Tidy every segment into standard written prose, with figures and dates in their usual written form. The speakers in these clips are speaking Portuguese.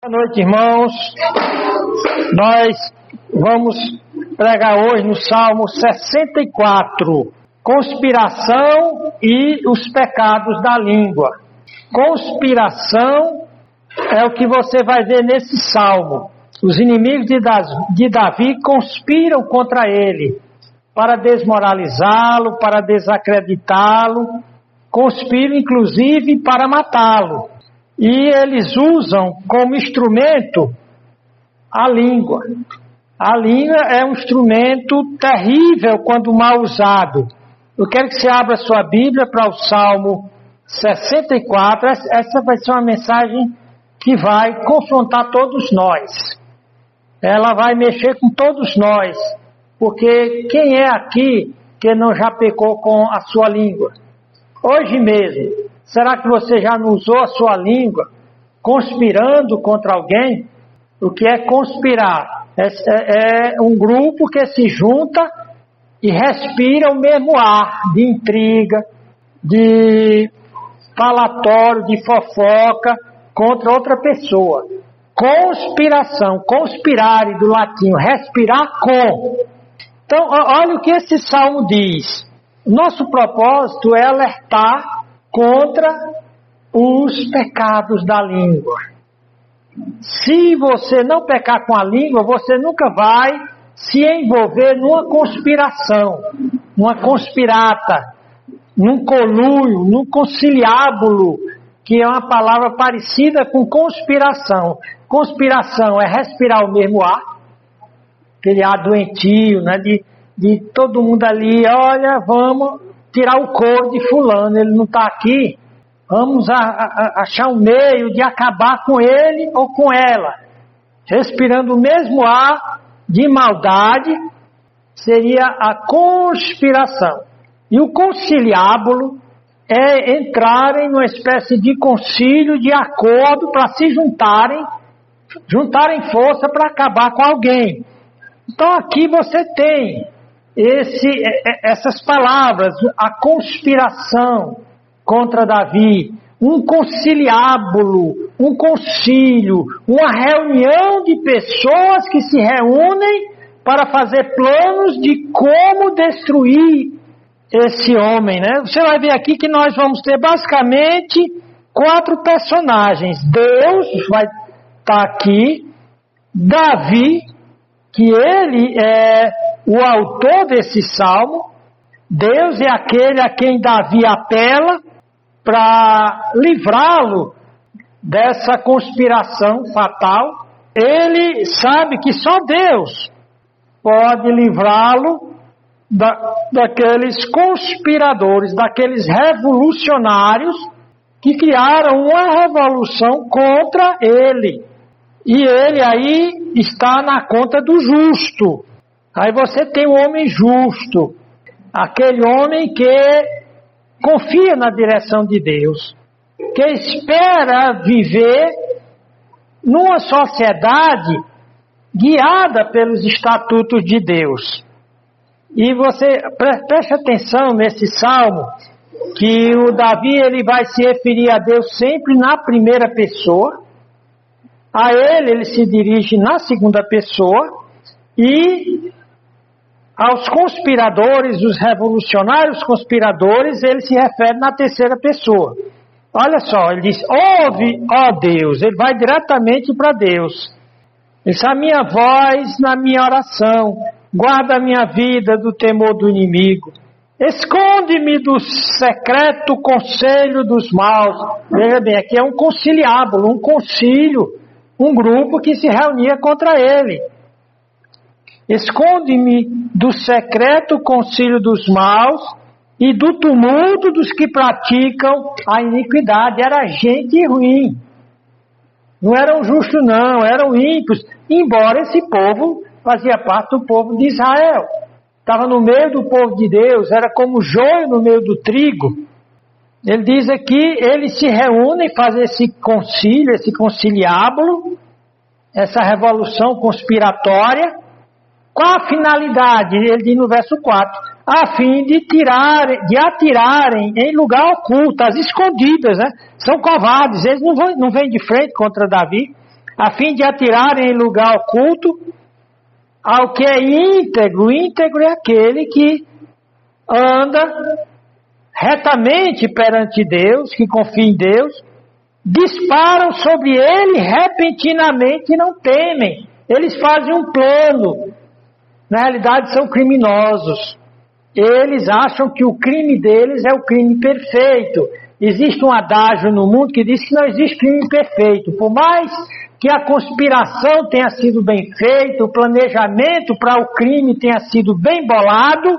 Boa noite, irmãos. Nós vamos pregar hoje no Salmo 64, conspiração e os pecados da língua. Conspiração é o que você vai ver nesse salmo. Os inimigos de Davi conspiram contra ele, para desmoralizá-lo, para desacreditá-lo, conspiram inclusive para matá-lo. E eles usam como instrumento a língua. A língua é um instrumento terrível quando mal usado. Eu quero que você abra sua Bíblia para o Salmo 64. Essa vai ser uma mensagem que vai confrontar todos nós. Ela vai mexer com todos nós. Porque quem é aqui que não já pecou com a sua língua? Hoje mesmo. Será que você já não usou a sua língua conspirando contra alguém? O que é conspirar? É um grupo que se junta e respira o mesmo ar de intriga, de falatório, de fofoca contra outra pessoa. Conspiração, conspirare do latim, respirar com. Então, olha o que esse salmo diz. Nosso propósito é alertar contra os pecados da língua. Se você não pecar com a língua, você nunca vai se envolver numa conspiração, numa conspirata, num conluio, num conciliábulo, que é uma palavra parecida com conspiração. Conspiração é respirar o mesmo ar, aquele ar doentio, né, de todo mundo ali, olha, vamos tirar o couro de fulano, ele não está aqui, vamos achar um meio de acabar com ele ou com ela. Respirando o mesmo ar de maldade, seria a conspiração. E o conciliábulo é entrarem numa espécie de concílio, de acordo, para se juntarem força para acabar com alguém. Então aqui você tem essas palavras, a conspiração contra Davi, um conciliábulo, um concílio, uma reunião de pessoas que se reúnem para fazer planos de como destruir esse homem, né? Você vai ver aqui que nós vamos ter basicamente 4 personagens. Deus vai estar aqui, Davi, que ele é o autor desse salmo. Deus é aquele a quem Davi apela para livrá-lo dessa conspiração fatal. Ele sabe que só Deus pode livrá-lo daqueles conspiradores, daqueles revolucionários que criaram uma revolução contra ele. E ele aí está na conta do justo. Aí você tem o homem justo, aquele homem que confia na direção de Deus, que espera viver numa sociedade guiada pelos estatutos de Deus. E você preste atenção nesse salmo, que o Davi ele vai se referir a Deus sempre na primeira pessoa, a ele se dirige na segunda pessoa, e aos conspiradores, os revolucionários conspiradores, ele se refere na terceira pessoa. Olha só, ele diz, ouve, ó Deus, ele vai diretamente para Deus. Ele diz, a minha voz na minha oração, guarda a minha vida do temor do inimigo. Esconde-me do secreto conselho dos maus. Veja bem, aqui é um conciliábulo, um concílio, um grupo que se reunia contra ele. Esconde-me do secreto concílio dos maus e do tumulto dos que praticam a iniquidade. Era gente ruim. Não eram justos não, eram ímpios. Embora esse povo fazia parte do povo de Israel. Estava no meio do povo de Deus, era como joio no meio do trigo. Ele diz aqui, eles se reúnem, fazem esse concílio, esse conciliábulo, essa revolução conspiratória. Qual a finalidade? Ele diz no verso 4, a fim de atirarem em lugar oculto, as escondidas, né? São covardes, eles não vêm de frente contra Davi. a fim de atirarem em lugar oculto ao que é íntegro. Íntegro é aquele que anda retamente perante Deus, que confia em Deus, disparam sobre ele repentinamente e não temem. Eles fazem um plano. Na realidade são criminosos. Eles acham que o crime deles é o crime perfeito. Existe um adágio no mundo que diz que não existe crime perfeito. Por mais que a conspiração tenha sido bem feita, o planejamento para o crime tenha sido bem bolado,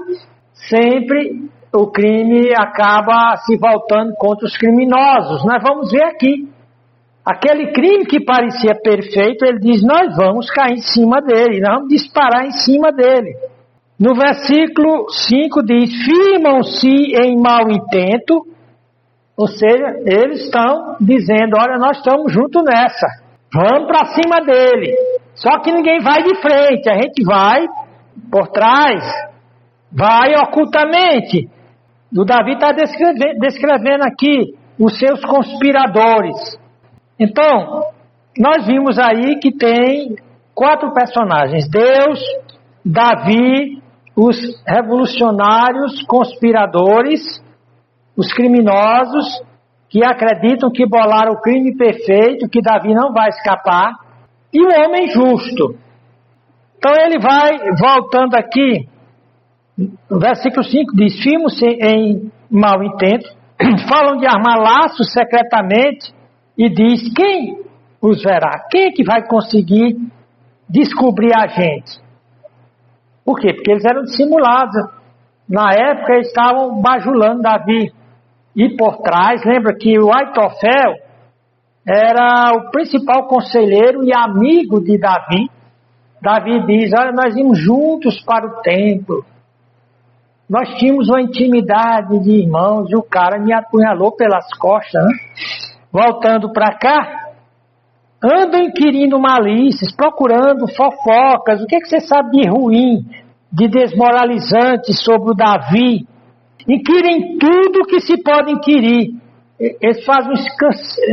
sempre o crime acaba se voltando contra os criminosos. Nós vamos ver aqui. Aquele crime que parecia perfeito, ele diz, nós vamos cair em cima dele, nós vamos disparar em cima dele. No versículo 5 diz, firmam-se em mau intento, ou seja, eles estão dizendo, olha, nós estamos juntos nessa, vamos para cima dele. Só que ninguém vai de frente, a gente vai por trás, vai ocultamente. O Davi está descrevendo aqui os seus conspiradores. Então, nós vimos aí que tem 4 personagens: Deus, Davi, os revolucionários, conspiradores, os criminosos, que acreditam que bolaram o crime perfeito, que Davi não vai escapar, e o homem justo. Então ele vai voltando aqui, o versículo 5 diz, firmam-se em mau intento, falam de armar laços secretamente, e diz, quem os verá? Quem é que vai conseguir descobrir a gente? Por quê? Porque eles eram dissimulados. Na época eles estavam bajulando Davi. E por trás, lembra que o Aitofel era o principal conselheiro e amigo de Davi. Davi diz, olha, nós íamos juntos para o templo. Nós tínhamos uma intimidade de irmãos e o cara me apunhalou pelas costas, né? Voltando para cá, andam inquirindo malícias, procurando fofocas. O que você sabe de ruim, de desmoralizante sobre o Davi? Inquirem tudo que se pode inquirir. Eles fazem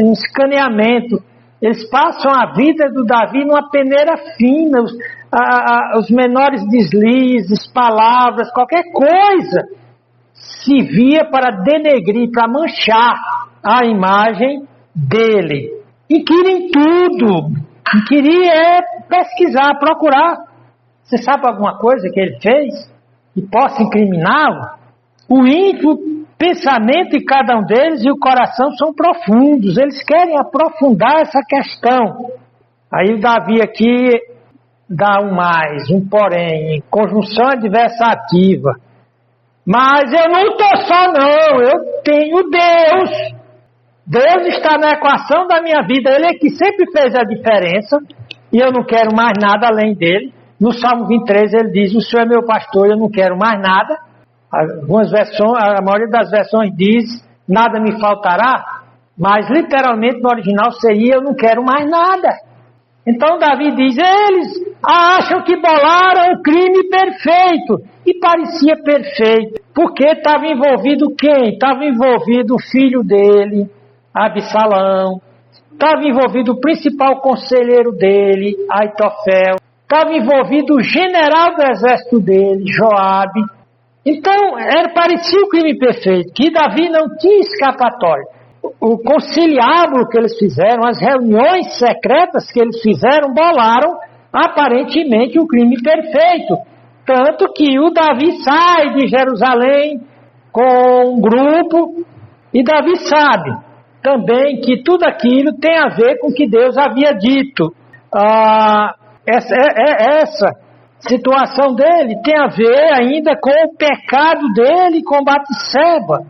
um escaneamento. Eles passam a vida do Davi numa peneira fina. Os menores deslizes, palavras, qualquer coisa se via para denegrir, para manchar a imagem dele. Inquirem tudo. Inquirir é pesquisar, procurar. Você sabe alguma coisa que ele fez que possa incriminá-lo? O íntimo pensamento de cada um deles e o coração são profundos. Eles querem aprofundar essa questão. Aí o Davi aqui dá um mais, um porém, conjunção adversativa. Mas eu não estou só não, eu tenho Deus. Deus está na equação da minha vida. Ele é que sempre fez a diferença. E eu não quero mais nada além dele. No Salmo 23 ele diz, o Senhor é meu pastor, eu não quero mais nada. Algumas versões, a maioria das versões diz, nada me faltará. Mas literalmente no original seria, eu não quero mais nada. Então Davi diz, eles acham que bolaram o crime perfeito. E parecia perfeito. Porque estava envolvido quem? Estava envolvido o filho dele, Absalão. Estava envolvido o principal conselheiro dele, Aitofel. Estava envolvido o general do exército dele, Joabe. Então, parecia o crime perfeito, que Davi não tinha escapatória. O conciliábulo que eles fizeram, as reuniões secretas que eles fizeram, bolaram aparentemente o crime perfeito. Tanto que o Davi sai de Jerusalém com um grupo, e Davi sabe também que tudo aquilo tem a ver com o que Deus havia dito. Essa situação dele tem a ver ainda com o pecado dele com Batseba,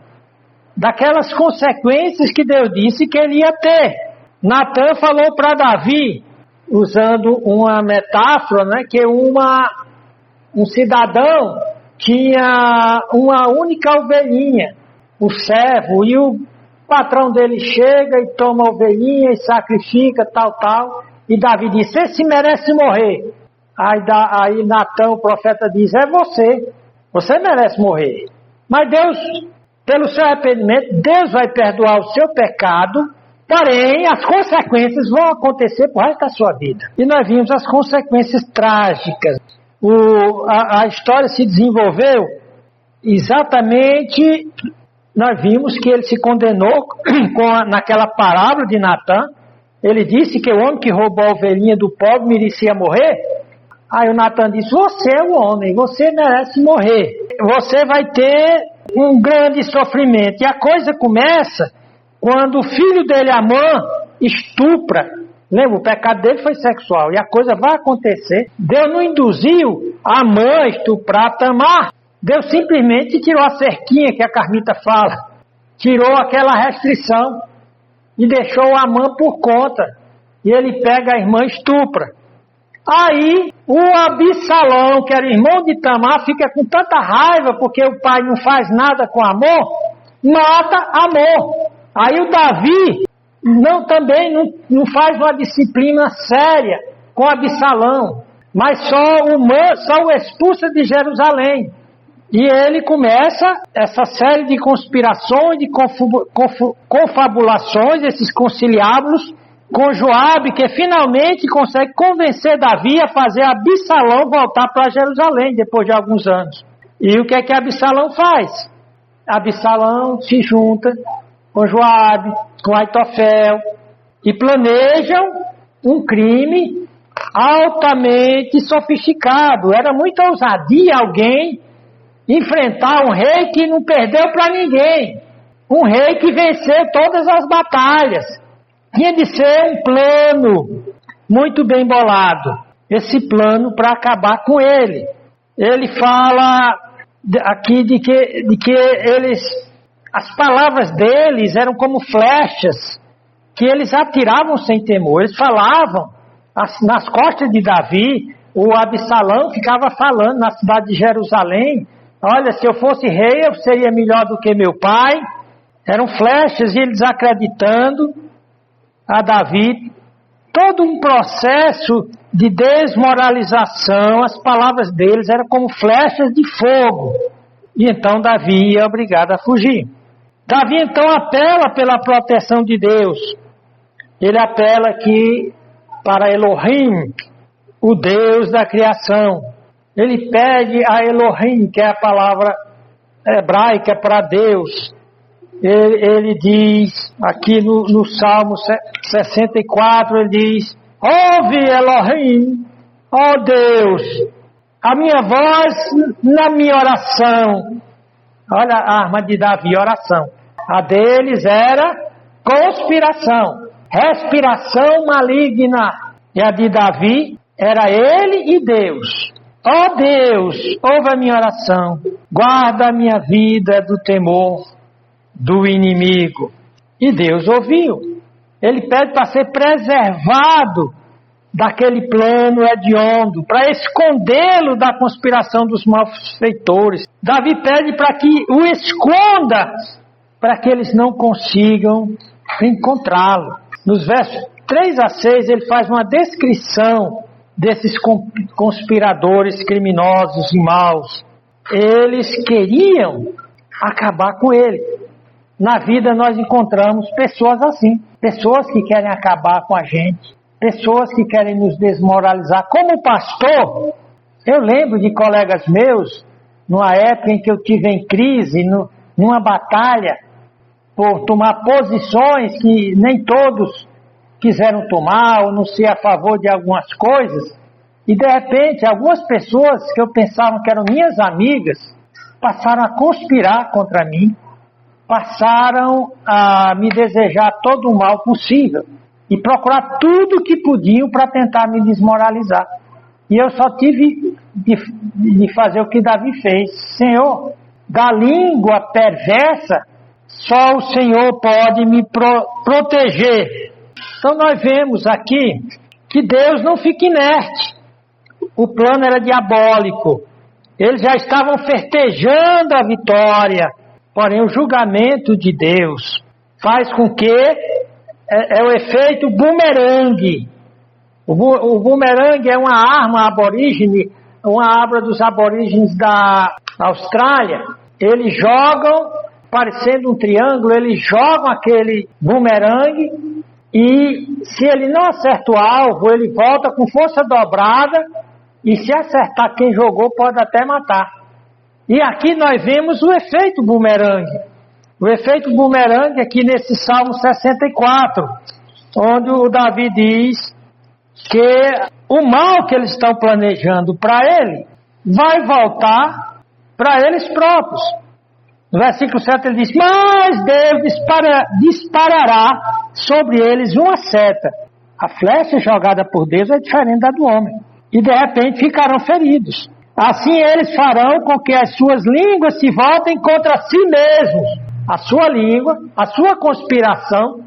daquelas consequências que Deus disse que ele ia ter. Natan falou para Davi, usando uma metáfora, né, que um cidadão tinha uma única ovelhinha, o servo, e o patrão dele chega e toma a ovelhinha e sacrifica, tal, e Davi diz, esse merece morrer. Aí Natan, o profeta, diz, é você merece morrer. Mas Deus, pelo seu arrependimento, Deus vai perdoar o seu pecado, Porém, as consequências vão acontecer por resto da sua vida. E nós vimos as consequências trágicas. A história se desenvolveu exatamente, nós vimos que ele se condenou naquela parábola de Natã. Ele disse que o homem que roubou a ovelhinha do pobre merecia morrer. Aí o Natã disse: você é o homem, você merece morrer. Você vai ter um grande sofrimento. E a coisa começa quando o filho dele, Amã, estupra. Lembra, o pecado dele foi sexual. E a coisa vai acontecer. Deus não induziu Amã a estuprar Tamar. Deus simplesmente tirou a cerquinha que a Carmita fala. Tirou aquela restrição. E deixou o Amã por conta. E ele pega a irmã e estupra. Aí o Absalão, que era irmão de Tamar, fica com tanta raiva porque o pai não faz nada com Amor, mata Amor. Aí o Davi também não faz uma disciplina séria com Absalão, mas só o expulsa de Jerusalém. E ele começa essa série de conspirações, de confabulações, esses conciliábulos com Joabe, que finalmente consegue convencer Davi a fazer Absalão voltar para Jerusalém depois de alguns anos. E o que é que Absalão faz? Absalão se junta com Joabe, com Aitofel, e planejam um crime altamente sofisticado. Era muita ousadia alguém enfrentar um rei que não perdeu para ninguém, um rei que venceu todas as batalhas. Tinha de ser um plano muito bem bolado, esse plano para acabar com ele. Ele fala aqui de que as palavras deles eram como flechas que eles atiravam sem temor. Eles falavam nas costas de Davi. O Absalão ficava falando na cidade de Jerusalém: olha, se eu fosse rei eu seria melhor do que meu pai. Eram flechas, e eles acreditando a Davi, todo um processo de desmoralização. As palavras deles eram como flechas de fogo, e então Davi é obrigado a fugir. Davi então apela pela proteção de Deus. Ele apela aqui para Elohim, o Deus da criação. Ele pede a Elohim, que é a palavra hebraica para Deus. Ele diz, aqui no Salmo 64, ele diz: ouve, Elohim, ó Deus, a minha voz na minha oração. Olha a arma de Davi, oração. A deles era conspiração, respiração maligna. E a de Davi era ele e Deus. Ó Deus, ouve a minha oração, guarda a minha vida do temor do inimigo. E Deus ouviu. Ele pede para ser preservado daquele plano hediondo, para escondê-lo da conspiração dos malfeitores. Davi pede para que o esconda, para que eles não consigam encontrá-lo. Nos versos 3 a 6 ele faz uma descrição desses conspiradores criminosos e maus. Eles queriam acabar com ele. Na vida nós encontramos pessoas assim, pessoas que querem acabar com a gente, pessoas que querem nos desmoralizar. Como pastor, eu lembro de colegas meus, numa época em que eu tive em crise, numa batalha, por tomar posições que nem todos quiseram tomar, ou não ser a favor de algumas coisas, e de repente algumas pessoas que eu pensava que eram minhas amigas, passaram a conspirar contra mim, passaram a me desejar todo o mal possível e procurar tudo que podiam para tentar me desmoralizar. E eu só tive de fazer o que Davi fez. Senhor, da língua perversa, só o Senhor pode me proteger. Então nós vemos aqui que Deus não fica inerte. O plano era diabólico. Eles já estavam festejando a vitória. Porém, o julgamento de Deus faz com que é o efeito bumerangue. O bumerangue é uma arma aborígene, uma arma dos aborígenes da Austrália. Eles jogam, parecendo um triângulo, eles jogam aquele bumerangue e se ele não acerta o alvo, ele volta com força dobrada, e se acertar quem jogou, pode até matar. E aqui nós vemos o efeito bumerangue. O efeito bumerangue aqui nesse Salmo 64, onde o Davi diz que o mal que eles estão planejando para ele, vai voltar para eles próprios. No versículo 7 ele diz: mas Deus disparará sobre eles uma seta. A flecha jogada por Deus é diferente da do homem. E de repente ficarão feridos. Assim eles farão com que as suas línguas se voltem contra si mesmos. A sua língua, a sua conspiração,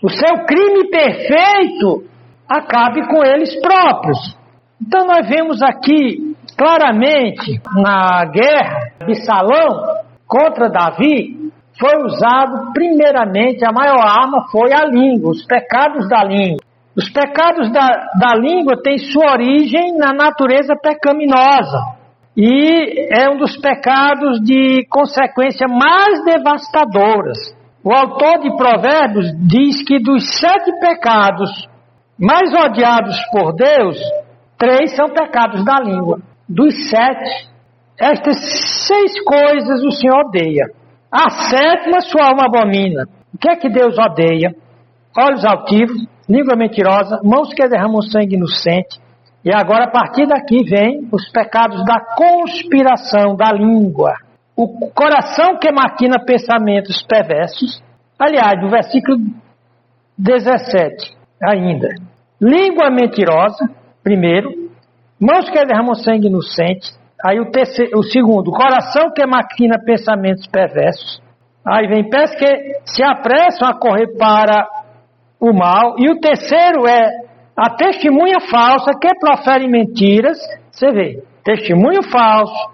o seu crime perfeito acabe com eles próprios. Então nós vemos aqui claramente na guerra de Absalão contra Davi, foi usado primeiramente, a maior arma foi a língua, os pecados da língua. Os pecados da língua têm sua origem na natureza pecaminosa e é um dos pecados de consequência mais devastadoras. O autor de Provérbios diz que dos 7 pecados mais odiados por Deus, 3 são pecados da língua. Dos 7, estas 6 coisas o Senhor odeia. A 7ª sua alma abomina. O que é que Deus odeia? Olhos altivos, língua mentirosa, mãos que derramam sangue inocente. E agora a partir daqui vem os pecados da conspiração da língua. O coração que maquina pensamentos perversos. Aliás, no versículo 17 ainda. Língua mentirosa, primeiro. Mãos que derramam sangue inocente. Aí o segundo, coração que maquina pensamentos perversos. Aí vem pés que se apressam a correr para o mal. E o terceiro é a testemunha falsa que profere mentiras. Você vê, testemunho falso,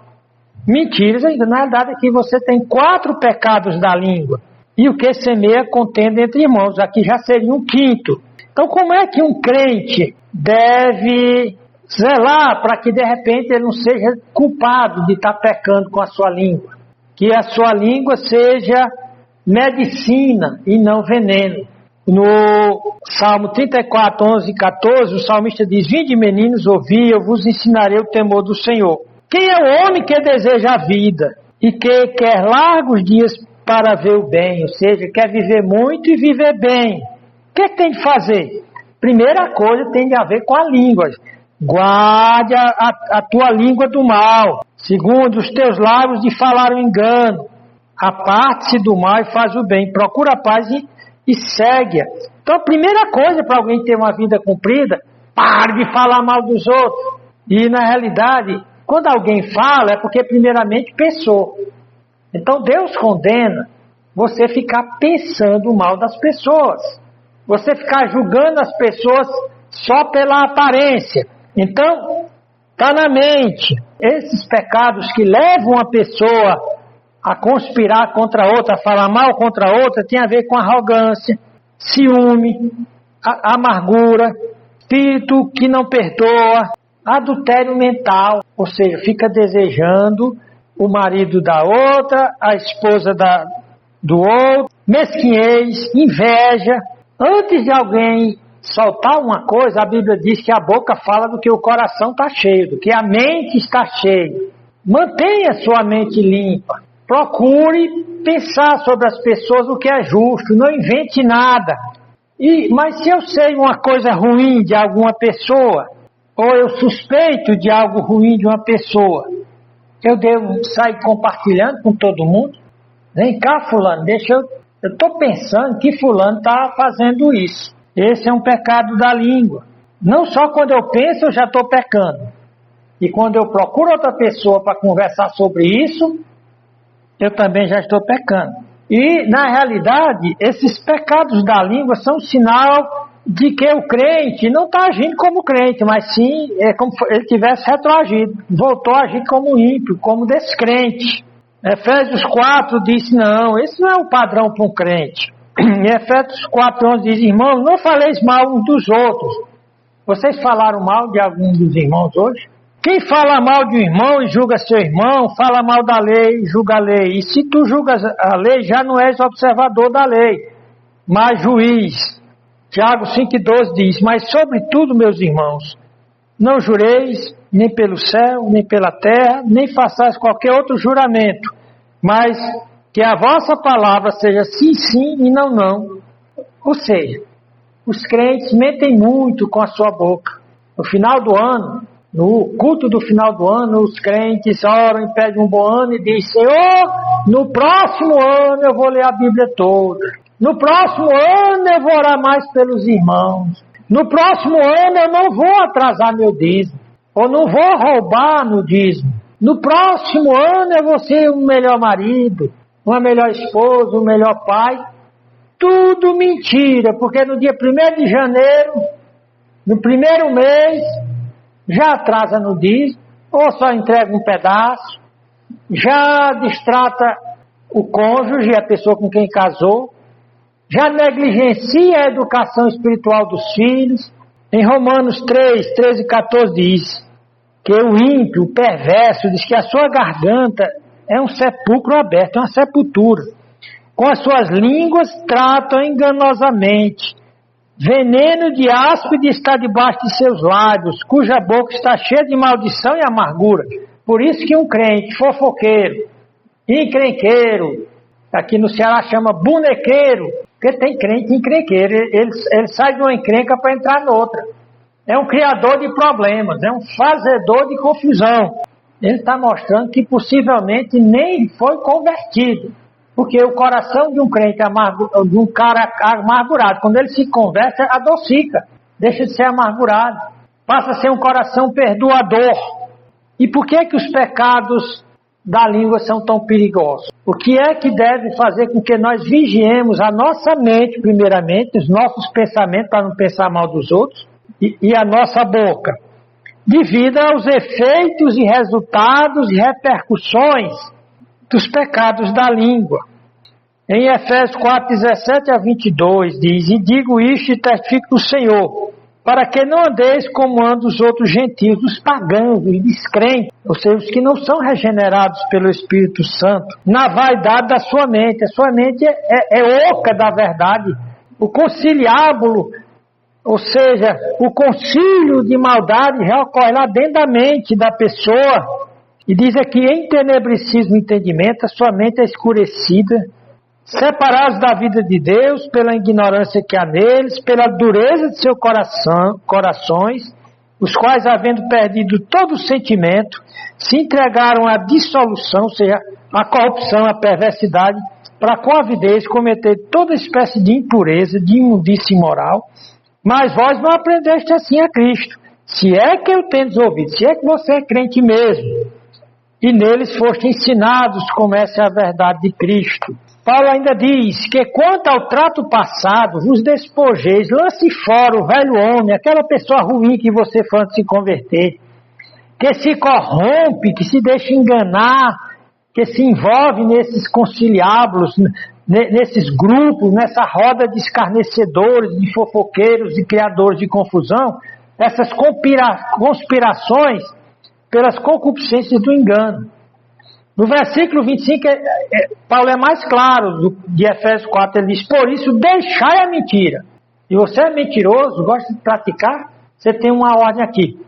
mentiras. Na realidade aqui você tem 4 pecados da língua. E o que semeia contenda entre irmãos. Aqui já seria um 5º. Então como é que um crente deve zelar para que de repente ele não seja culpado de estar pecando com a sua língua? Que a sua língua seja medicina e não veneno. No Salmo 34, 11 e 14, o salmista diz: vinde meninos, ouvi, eu vos ensinarei o temor do Senhor. Quem é o homem que deseja a vida e que quer largos dias para ver o bem? Ou seja, quer viver muito e viver bem. O que tem de fazer? Primeira coisa tem de a ver com a língua. Guarde a tua língua do mal. Segundo, os teus lábios de falar o engano. Aparte-se do mal e faz o bem. Procura a paz e segue-a. Então a primeira coisa para alguém ter uma vida cumprida, pare de falar mal dos outros. E na realidade, quando alguém fala, é porque primeiramente pensou. Então Deus condena você ficar pensando mal das pessoas. Você ficar julgando as pessoas só pela aparência. Então, está na mente. Esses pecados que levam a pessoa a conspirar contra outra, a falar mal contra outra, tem a ver com arrogância, ciúme, amargura, espírito que não perdoa, adultério mental, ou seja, fica desejando o marido da outra, a esposa do outro, mesquinhez, inveja. Antes de alguém soltar uma coisa, a Bíblia diz que a boca fala do que o coração está cheio, do que a mente está cheia. Mantenha sua mente limpa. Procure pensar sobre as pessoas o que é justo. Não invente nada. Mas se eu sei uma coisa ruim de alguma pessoa, ou eu suspeito de algo ruim de uma pessoa, eu devo sair compartilhando com todo mundo? Vem cá, fulano, eu estou pensando que fulano está fazendo isso. Esse é um pecado da língua. Não só quando eu penso, eu já estou pecando. E quando eu procuro outra pessoa para conversar sobre isso, eu também já estou pecando. E, na realidade, esses pecados da língua são um sinal de que o crente não está agindo como crente, mas sim é como se ele tivesse retroagido. Voltou a agir como ímpio, como descrente. Efésios 4 diz: não, esse não é o padrão para um crente. Em Efésios 4:11 diz: irmãos, não faleis mal uns dos outros. Vocês falaram mal de algum dos irmãos hoje? Quem fala mal de um irmão e julga seu irmão, fala mal da lei, julga a lei. E se tu julgas a lei, já não és observador da lei, mas juiz. Tiago 5,12 diz: mas sobretudo, meus irmãos, não jureis nem pelo céu, nem pela terra, nem façais qualquer outro juramento, mas que a vossa palavra seja sim, sim e não, não. Ou seja, os crentes mentem muito com a sua boca. No final do ano, no culto do final do ano, os crentes oram e pedem um bom ano e dizem: Senhor, no próximo ano eu vou ler a Bíblia toda. No próximo ano eu vou orar mais pelos irmãos. No próximo ano eu não vou atrasar meu dízimo. Ou não vou roubar no dízimo. No próximo ano eu vou ser um melhor marido, uma melhor esposa, um melhor pai. Tudo mentira, porque no dia 1º de janeiro, no primeiro mês, já atrasa no dízimo, ou só entrega um pedaço, já distrata o cônjuge, a pessoa com quem casou, já negligencia a educação espiritual dos filhos. Em Romanos 3, 13 e 14 diz que o ímpio, o perverso, diz que a sua garganta é um sepulcro aberto, é uma sepultura. Com as suas línguas tratam enganosamente. Veneno de áspide está debaixo de seus lábios, cuja boca está cheia de maldição e amargura. Por isso que um crente fofoqueiro, encrenqueiro, aqui no Ceará chama bonequeiro, porque tem crente encrenqueiro, ele sai de uma encrenca para entrar noutra. É um criador de problemas, é um fazedor de confusão. Ele está mostrando que possivelmente nem foi convertido. Porque o coração de um crente, de um cara amargurado, quando ele se converte, adocica, deixa de ser amargurado, passa a ser um coração perdoador. E por que que os pecados da língua são tão perigosos? O que é que deve fazer com que nós vigiemos a nossa mente, primeiramente, os nossos pensamentos, para não pensar mal dos outros, e a nossa boca? Devido aos efeitos e resultados e repercussões dos pecados da língua. Em Efésios 4, 17 a 22 diz: e digo isto e testifico do Senhor, para que não andeis como andam os outros gentios, os pagãos, os descrentes, ou seja, os que não são regenerados pelo Espírito Santo, na vaidade da sua mente. A sua mente é oca da verdade. O conciliábulo, ou seja, o concílio de maldade já ocorre lá dentro da mente da pessoa. E diz aqui: entenebricismo o entendimento, a sua mente é escurecida, separados da vida de Deus pela ignorância que há neles, pela dureza de seus corações, os quais, havendo perdido todo o sentimento, se entregaram à dissolução, ou seja, à corrupção, à perversidade, para com avidez cometer toda espécie de impureza, de imundícia imoral. Mas vós não aprendeste assim a Cristo, se é que eu tenho ouvido, se é que você é crente mesmo, e neles foste ensinados como essa é a verdade de Cristo. Paulo ainda diz que quanto ao trato passado, vos despojeis, lance fora o velho homem, aquela pessoa ruim que você foi antes de se converter, que se corrompe, que se deixa enganar, que se envolve nesses conciliábulos, nesses grupos, nessa roda de escarnecedores, de fofoqueiros, de criadores de confusão, essas conspirações pelas concupiscências do engano. No versículo 25, Paulo é mais claro de Efésios 4, ele diz: por isso deixai a mentira. E você é mentiroso, gosta de praticar, você tem uma ordem aqui: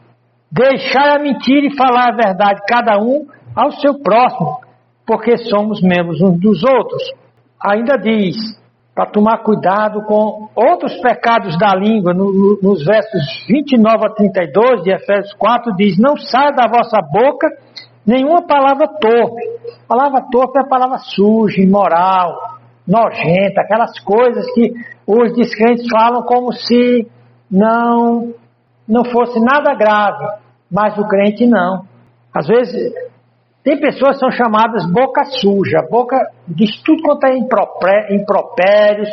deixai a mentira e falar a verdade, cada um ao seu próximo, porque somos membros uns dos outros. Ainda diz, para tomar cuidado com outros pecados da língua, nos versos 29 a 32 de Efésios 4, diz: não saia da vossa boca nenhuma palavra torpe. A palavra torpe é a palavra suja, imoral, nojenta, aquelas coisas que os descrentes falam como se não fosse nada grave, mas o crente não. Às vezes, tem pessoas que são chamadas boca suja, boca diz tudo quanto é impropérios,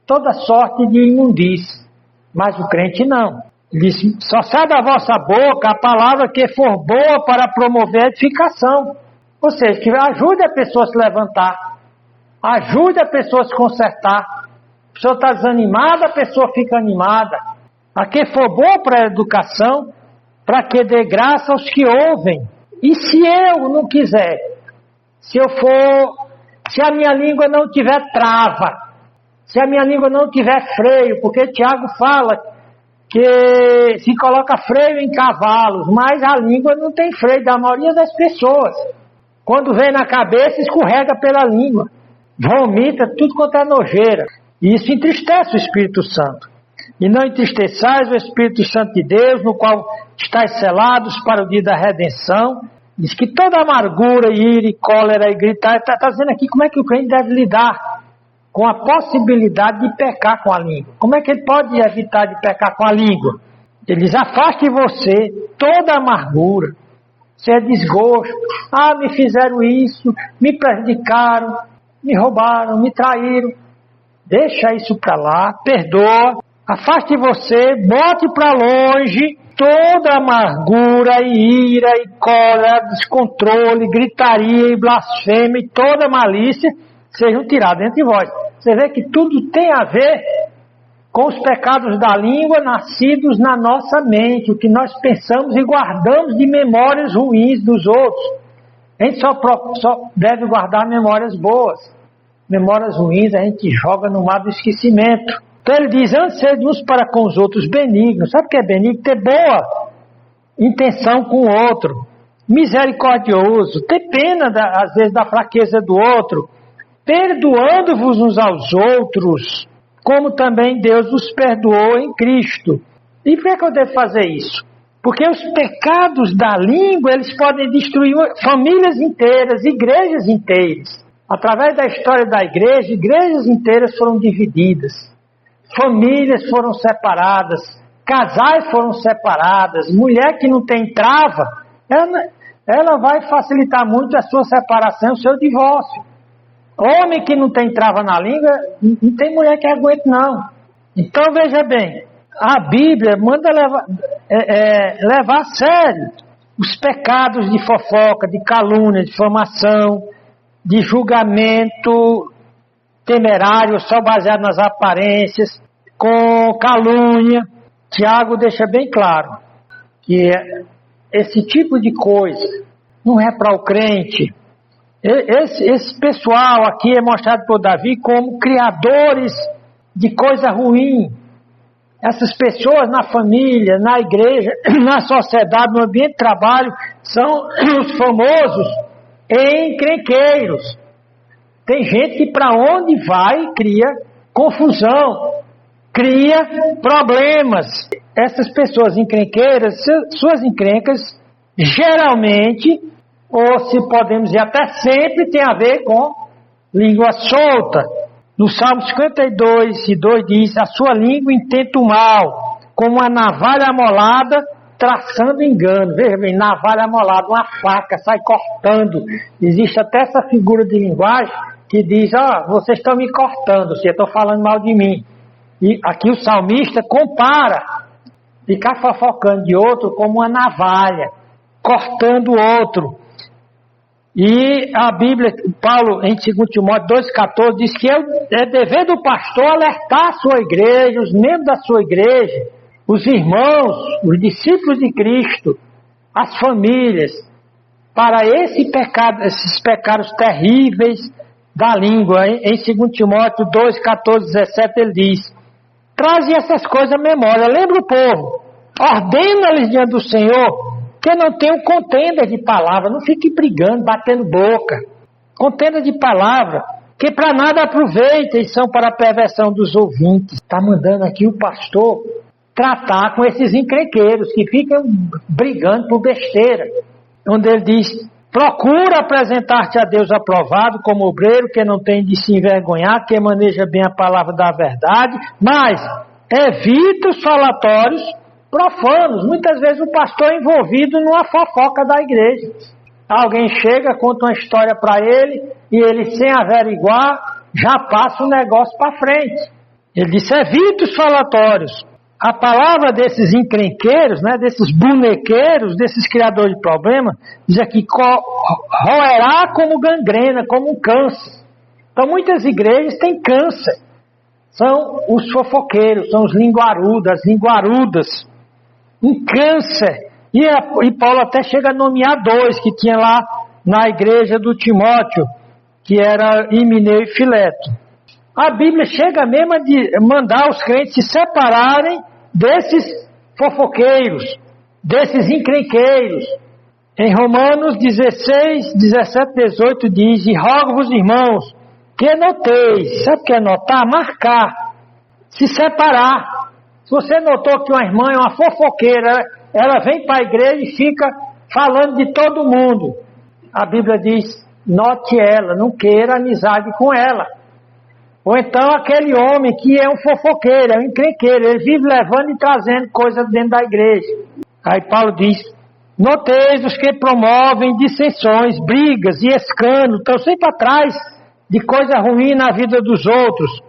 toda sorte de imundície, mas o crente não. Diz: só sai da vossa boca a palavra que for boa para promover a edificação. Ou seja, que ajude a pessoa a se levantar, ajude a pessoa a se consertar. A pessoa está desanimada, a pessoa fica animada. A que for boa para a educação, para que dê graça aos que ouvem. E se eu não quiser, se a minha língua não tiver trava, se a minha língua não tiver freio, porque Tiago fala que se coloca freio em cavalos, mas a língua não tem freio da maioria das pessoas. Quando vem na cabeça, escorrega pela língua, vomita tudo quanto é nojeira. E isso entristece o Espírito Santo. E não entristeçais o Espírito Santo de Deus, no qual estáis selados para o dia da redenção. Diz que toda amargura, ira e cólera e gritar, está dizendo aqui como é que o crente deve lidar com a possibilidade de pecar com a língua. Como é que ele pode evitar de pecar com a língua? Ele diz, afaste de você toda amargura, se é desgosto. Ah, me fizeram isso, me prejudicaram, me roubaram, me traíram. Deixa isso para lá, perdoa. Afaste de você, bote para longe toda amargura e ira e cólera, descontrole, gritaria e blasfêmia e toda malícia sejam tirados entre vós. Você vê que tudo tem a ver com os pecados da língua nascidos na nossa mente, o que nós pensamos e guardamos de memórias ruins dos outros. A gente só deve guardar memórias boas. Memórias ruins a gente joga no mar do esquecimento. Então ele diz, antes de uns para com os outros benignos. Sabe o que é benigno? Ter boa intenção com o outro. Misericordioso. Ter pena, às vezes, da fraqueza do outro. Perdoando-vos uns aos outros, como também Deus os perdoou em Cristo. E por que eu devo fazer isso? Porque os pecados da língua, eles podem destruir famílias inteiras, igrejas inteiras. Através da história da igreja, igrejas inteiras foram divididas. Famílias foram separadas, casais foram separadas, mulher que não tem trava, ela vai facilitar muito a sua separação, o seu divórcio. Homem que não tem trava na língua, não tem mulher que aguente não. Então veja bem, a Bíblia manda levar a sério os pecados de fofoca, de calúnia, de difamação, de julgamento temerário, só baseado nas aparências, com calúnia. Tiago deixa bem claro que esse tipo de coisa não é para o crente. Esse pessoal aqui é mostrado por Davi como criadores de coisa ruim. Essas pessoas na família, na igreja, na sociedade, no ambiente de trabalho, são os famosos encrenqueiros. Tem gente que para onde vai cria confusão, cria problemas. Essas pessoas encrenqueiras, suas encrencas, geralmente, ou se podemos dizer até sempre, tem a ver com língua solta. No Salmo 52:2 diz, a sua língua intenta o mal, como uma navalha amolada, traçando engano. Veja bem, navalha amolada, uma faca, sai cortando. Existe até essa figura de linguagem que diz, vocês estão me cortando, vocês estão falando mal de mim. E aqui o salmista compara ficar fofocando de outro como uma navalha, cortando o outro. E a Bíblia, Paulo, em 2 Timóteo 2,14, diz que é dever do pastor alertar a sua igreja, os membros da sua igreja, os irmãos, os discípulos de Cristo, as famílias, para esses pecados terríveis da língua. Em 2 Timóteo 2,14, 17, ele diz, traze essas coisas à memória, lembra o povo, ordena-lhes diante do Senhor, que não tenham contenda de palavra, não fique brigando, batendo boca. Contenda de palavra, que para nada aproveita e são para a perversão dos ouvintes. Está mandando aqui o pastor tratar com esses encrenqueiros que ficam brigando por besteira. Onde ele diz, procura apresentar-te a Deus aprovado como obreiro que não tem de se envergonhar, que maneja bem a palavra da verdade, mas evita os falatórios profanos. Muitas vezes o pastor é envolvido numa fofoca da igreja. Alguém chega, conta uma história para ele, e ele, sem averiguar, já passa o negócio para frente. Ele disse, evita os falatórios. A palavra desses encrenqueiros, desses bonequeiros, desses criadores de problemas, diz aqui, roerá como gangrena, como um câncer. Então muitas igrejas têm câncer. São os fofoqueiros, são os linguarudas, as linguarudas. Um câncer. E Paulo até chega a nomear 2 que tinha lá na igreja do Timóteo, que era Himeneu e Fileto. A Bíblia chega mesmo a mandar os crentes se separarem desses fofoqueiros, desses encrenqueiros. Em Romanos 16, 17, 18 diz: e rogo-vos, irmãos, que noteis. Sabe o que é notar? Marcar. Se separar. Se você notou que uma irmã é uma fofoqueira, ela vem para a igreja e fica falando de todo mundo. A Bíblia diz: note ela, não queira amizade com ela. Ou então aquele homem que é um fofoqueiro, é um encrenqueiro, ele vive levando e trazendo coisas dentro da igreja. Aí Paulo diz: noteis os que promovem dissensões, brigas e escândalos, estão sempre atrás de coisa ruim na vida dos outros,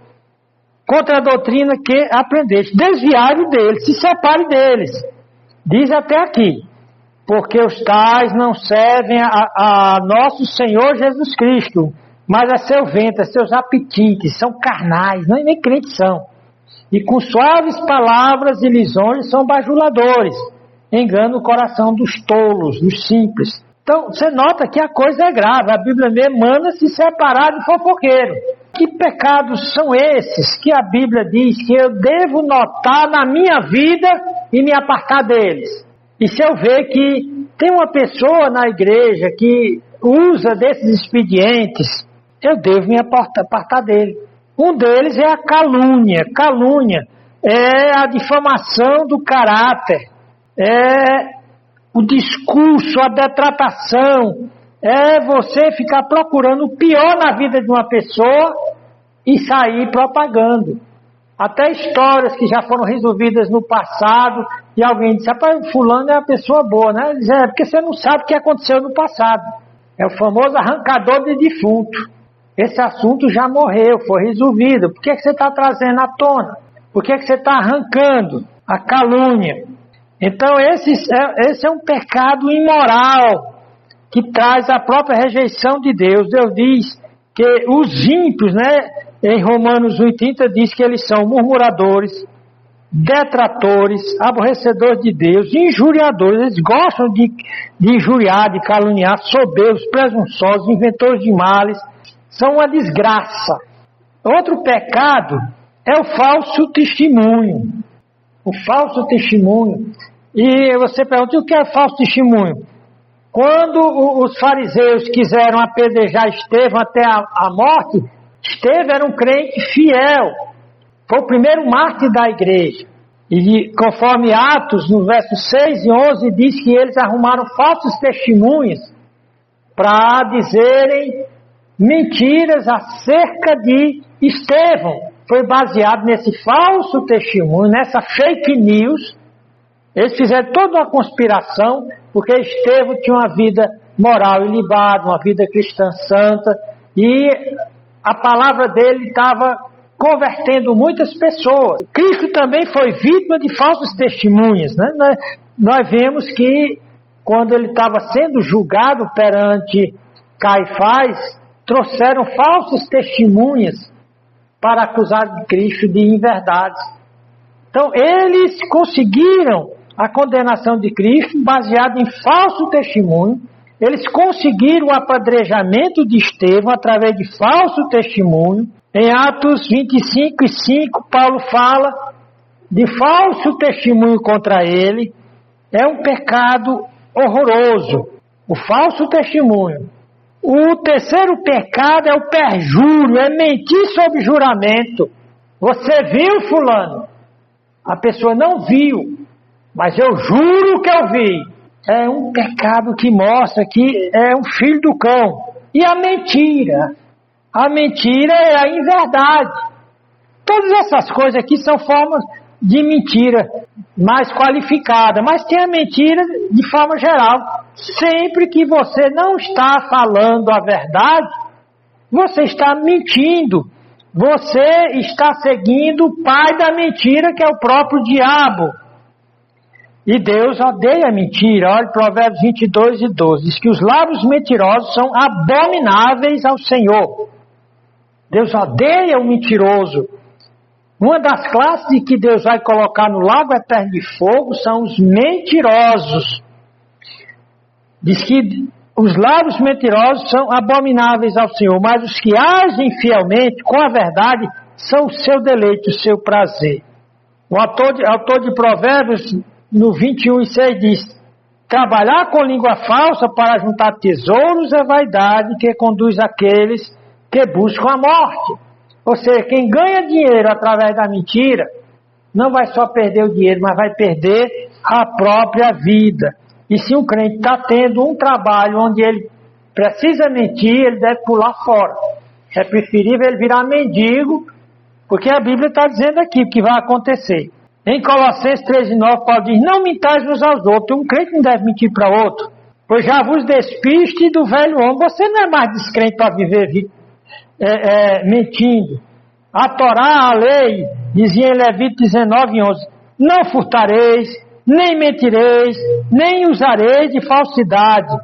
contra a doutrina que aprendeste. Desviai deles, se separe deles. Diz até aqui: porque os tais não servem a nosso Senhor Jesus Cristo, mas a seu ventre, a seus apetites, são carnais, nem crentes são. E com suaves palavras e lisonjas são bajuladores, enganam o coração dos tolos, dos simples. Então, você nota que a coisa é grave. A Bíblia mesmo manda se separar de fofoqueiro. Que pecados são esses que a Bíblia diz que eu devo notar na minha vida e me apartar deles? E se eu ver que tem uma pessoa na igreja que usa desses expedientes, eu devo me apartar dele. Um deles é a calúnia. Calúnia é a difamação do caráter, é o discurso, a detratação, é você ficar procurando o pior na vida de uma pessoa e sair propagando. Até histórias que já foram resolvidas no passado e alguém disse: rapaz, fulano é uma pessoa boa, né? Diz: é porque você não sabe o que aconteceu no passado. É o famoso arrancador de defunto. Esse assunto já morreu, foi resolvido. Por que você está trazendo à tona? Por que você está arrancando a calúnia? Então esse é um pecado imoral que traz a própria rejeição de Deus. Deus diz que os ímpios, né, em Romanos 1,30 diz que eles são murmuradores, detratores, aborrecedores de Deus, injuriadores. Eles gostam de injuriar, de caluniar, soberbos, presunçosos, inventores de males. São uma desgraça. Outro pecado é o falso testemunho. O falso testemunho. E você pergunta: o que é falso testemunho? Quando os fariseus quiseram apedrejar Estevão até a morte, Estevão era um crente fiel. Foi o primeiro mártir da igreja. E conforme Atos, no versos 6 e 11, diz que eles arrumaram falsos testemunhos para dizerem mentiras acerca de Estevão. Foi baseado nesse falso testemunho, nessa fake news. Eles fizeram toda uma conspiração, porque Estevão tinha uma vida moral ilibada, uma vida cristã santa, e a palavra dele estava convertendo muitas pessoas. Cristo também foi vítima de falsos testemunhas, né? Nós vemos que quando ele estava sendo julgado perante Caifás, trouxeram falsas testemunhas para acusar de Cristo de inverdades. Então eles conseguiram a condenação de Cristo baseada em falso testemunho. Eles conseguiram o apedrejamento de Estevão através de falso testemunho. Em Atos 25 e 5, Paulo fala de falso testemunho contra ele. É um pecado horroroso, o falso testemunho. O terceiro pecado é o perjúrio, é mentir sob juramento. Você viu, fulano? A pessoa não viu, mas eu juro que eu vi. É um pecado que mostra que é um filho do cão. E a mentira? A mentira é a inverdade. Todas essas coisas aqui são formas de mentira mais qualificada, mas tem a mentira de forma geral. Sempre que você não está falando a verdade, você está mentindo. Você está seguindo o pai da mentira, que é o próprio diabo. E Deus odeia a mentira. Olha Provérbios 22 e 12. Diz que os lábios mentirosos são abomináveis ao Senhor. Deus odeia o mentiroso. Uma das classes que Deus vai colocar no lago eterno de fogo são os mentirosos. Diz que os lábios mentirosos são abomináveis ao Senhor, mas os que agem fielmente, com a verdade, são o seu deleite, o seu prazer. O autor de Provérbios, no 21:6 diz: trabalhar com língua falsa para juntar tesouros é vaidade que conduz aqueles que buscam a morte. Ou seja, quem ganha dinheiro através da mentira, não vai só perder o dinheiro, mas vai perder a própria vida. E se um crente está tendo um trabalho onde ele precisa mentir, ele deve pular fora. É preferível ele virar mendigo, porque a Bíblia está dizendo aqui o que vai acontecer. Em Colossenses 13:9, Paulo diz: não mintais uns aos outros. Um crente não deve mentir para outro, pois já vos despiste do velho homem. Você não é mais descrente para viver mentindo. A Torá, a lei, dizia em Levítico 19:11: não furtareis, nem mentireis, nem usareis de falsidade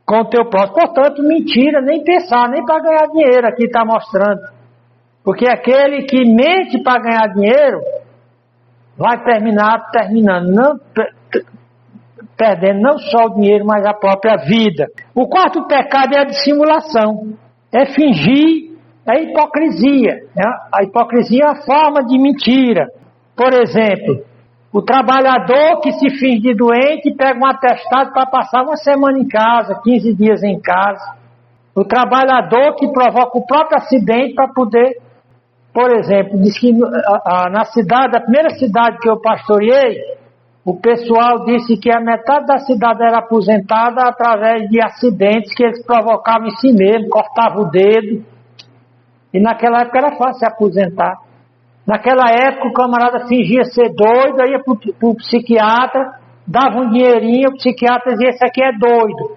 com o teu próximo. Portanto, mentira, nem pensar, nem para ganhar dinheiro, aqui está mostrando. Porque aquele que mente para ganhar dinheiro, vai terminando, perdendo não só o dinheiro, mas a própria vida. O quarto pecado é a dissimulação, é fingir, é hipocrisia. A hipocrisia é a forma de mentira. Por exemplo, o trabalhador que se finge de doente pega um atestado para passar uma semana em casa, 15 dias em casa. O trabalhador que provoca o próprio acidente para poder, por exemplo, diz que na cidade, a primeira cidade que eu pastoreei, o pessoal disse que a metade da cidade era aposentada através de acidentes que eles provocavam em si mesmo, cortavam o dedo. E naquela época era fácil se aposentar. Naquela época o camarada fingia ser doido, aí ia para o psiquiatra, dava um dinheirinho, o psiquiatra dizia: esse aqui é doido.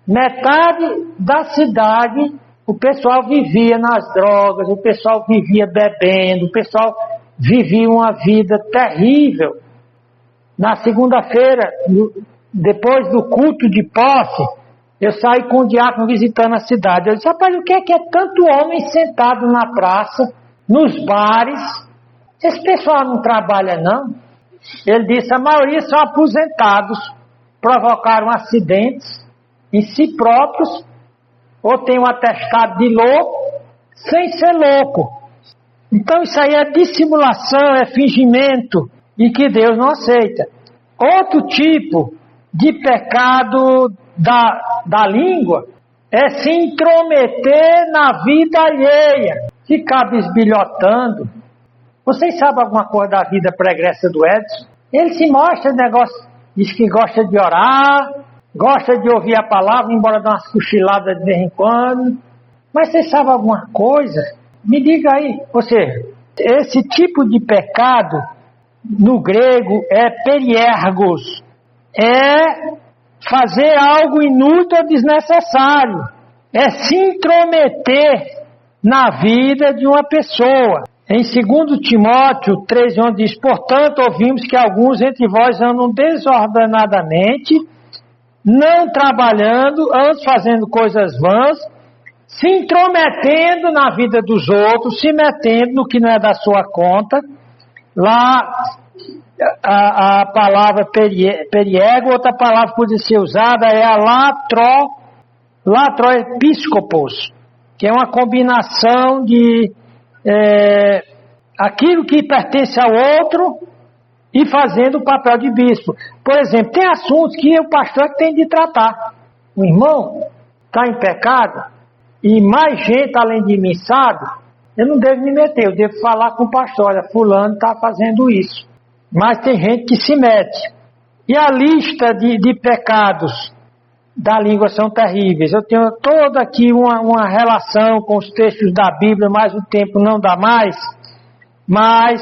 Metade da cidade, o pessoal vivia nas drogas, o pessoal vivia bebendo, o pessoal vivia uma vida terrível. Na segunda-feira, depois do culto de posse, eu saí com o diácono visitando a cidade. Eu disse: rapaz, o que é tanto homem sentado na praça, nos bares? Esse pessoal não trabalha, não? Ele disse: a maioria são aposentados, provocaram acidentes em si próprios, ou tem um atestado de louco, sem ser louco. Então isso aí é dissimulação, é fingimento, e que Deus não aceita. Outro tipo de pecado da língua é se intrometer na vida alheia, ficar bisbilhotando. Vocês sabem alguma coisa da vida pregressa do Edson? Ele se mostra negócio, diz que gosta de orar, gosta de ouvir a palavra, embora dê umas cochiladas de vez em quando. Mas vocês sabem alguma coisa? Me diga aí. Ou seja, esse tipo de pecado, no grego, é periergos. É fazer algo inútil ou desnecessário. É se intrometer na vida de uma pessoa. Em 2 Timóteo 3:11 diz: portanto, ouvimos que alguns entre vós andam desordenadamente, não trabalhando, antes fazendo coisas vãs, se intrometendo na vida dos outros, se metendo no que não é da sua conta. Lá a palavra periego, outra palavra que pode ser usada é a latroepiscopos, que é uma combinação de aquilo que pertence ao outro e fazendo o papel de bispo. Por exemplo, tem assuntos que o pastor tem de tratar. O irmão está em pecado e mais gente além de mim sabe, eu não devo me meter, eu devo falar com o pastor: olha, fulano está fazendo isso. Mas tem gente que se mete. E a lista de pecados da língua são terríveis. Eu tenho toda aqui uma relação com os textos da Bíblia, mas o tempo não dá mais. Mas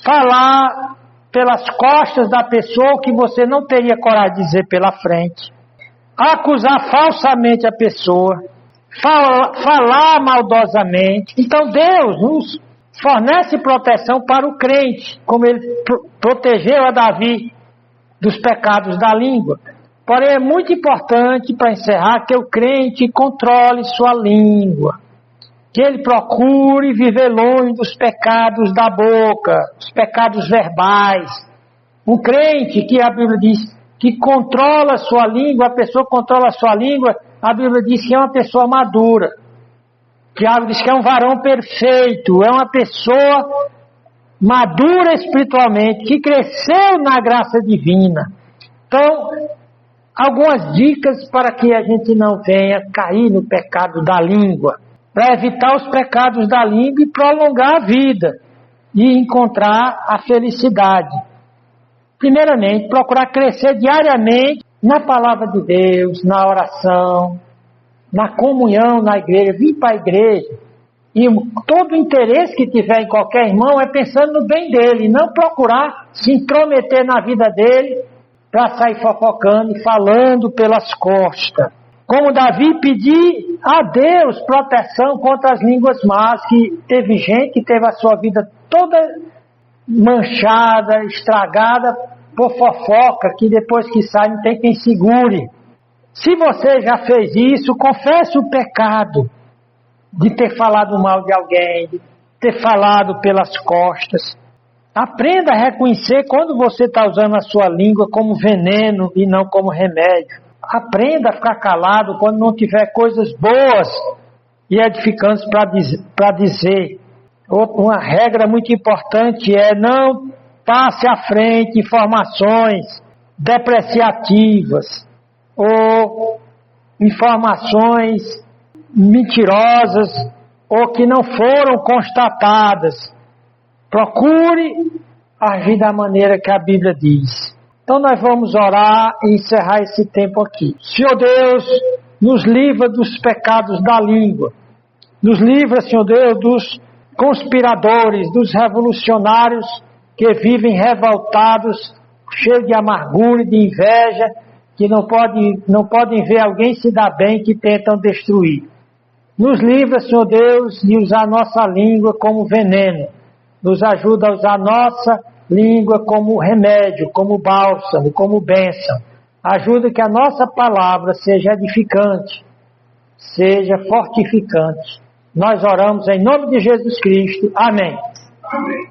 falar pelas costas da pessoa o que você não teria coragem de dizer pela frente. Acusar falsamente a pessoa. Falar maldosamente. Então Deus nos fornece proteção para o crente, como ele protegeu a Davi dos pecados da língua. Porém, é muito importante, para encerrar, que o crente controle sua língua, que ele procure viver longe dos pecados da boca, os pecados verbais. Um crente que a Bíblia diz que controla sua língua, a pessoa controla sua língua, a Bíblia diz que é uma pessoa madura. Tiago diz que é um varão perfeito, é uma pessoa madura espiritualmente, que cresceu na graça divina. Então, algumas dicas para que a gente não venha cair no pecado da língua, para evitar os pecados da língua e prolongar a vida e encontrar a felicidade. Primeiramente, procurar crescer diariamente na palavra de Deus, na oração, na comunhão na igreja, vir para a igreja. E todo o interesse que tiver em qualquer irmão é pensando no bem dele, não procurar se intrometer na vida dele para sair fofocando e falando pelas costas. Como Davi, pedir a Deus proteção contra as línguas más, que teve gente que teve a sua vida toda manchada, estragada por fofoca, que depois que sai não tem quem segure. Se você já fez isso, confesse o pecado de ter falado mal de alguém, de ter falado pelas costas. Aprenda a reconhecer quando você está usando a sua língua como veneno e não como remédio. Aprenda a ficar calado quando não tiver coisas boas e edificantes para dizer. Uma regra muito importante é não passe à frente informações depreciativas ou informações mentirosas ou que não foram constatadas. Procure agir da maneira que a Bíblia diz. Então nós vamos orar e encerrar esse tempo aqui. Senhor Deus, nos livra dos pecados da língua. Nos livra, Senhor Deus, dos conspiradores, dos revolucionários que vivem revoltados, cheios de amargura e de inveja, que não podem ver alguém se dar bem, que tentam destruir. Nos livra, Senhor Deus, de usar nossa língua como veneno. Nos ajuda a usar nossa língua como remédio, como bálsamo, como bênção. Ajuda que a nossa palavra seja edificante, seja fortificante. Nós oramos em nome de Jesus Cristo. Amém. Amém.